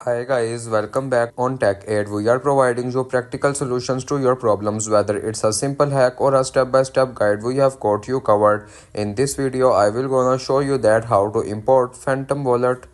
Hi guys, welcome back on Tech Aid. We are providing you practical solutions to your problems, whether it's a simple hack or a step-by-step guide. We have got you covered. In this video, I will gonna show you that how to import Phantom Wallet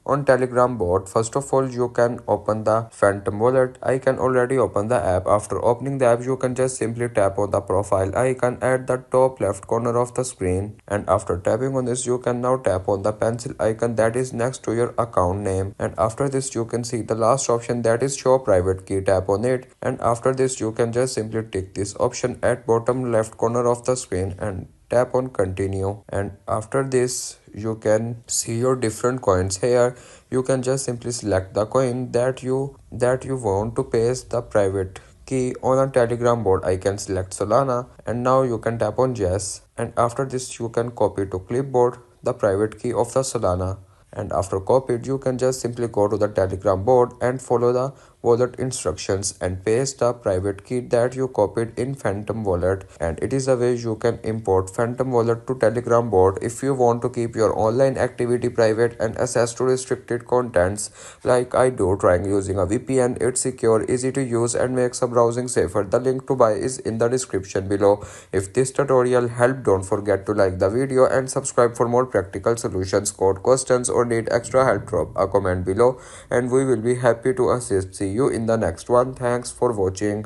on Telegram bot. First of all, you can open the Phantom Wallet. I can already open the app. After opening the app, you can just simply tap on the profile icon at the top left corner of the screen. And after tapping on this, you can now tap on the pencil icon that is next to your account name. And after this, you can see the last option that is show private key. Tap on it. And after this, you can just simply tick this option at bottom left corner of the screen and tap on continue. And after this, you can see your different coins here. You can just simply select the coin that you want to paste the private key on a Telegram bot. I can select Solana, and now you can tap on yes, and after this you can copy to clipboard the private key of the Solana. And after copied, you can just simply go to the Telegram board and follow the wallet instructions and paste the private key that you copied in Phantom Wallet. And it is a way you can import Phantom Wallet to Telegram board if you want to keep your online activity private and access to restricted contents like I do. Trying using a VPN, it's secure, easy to use and makes a browsing safer. The link to buy is in the description below. If this tutorial helped, don't forget to like the video and subscribe for more practical solutions. Code questions or need extra help, drop a comment below and we will be happy to assist. See you in the next one. Thanks for watching.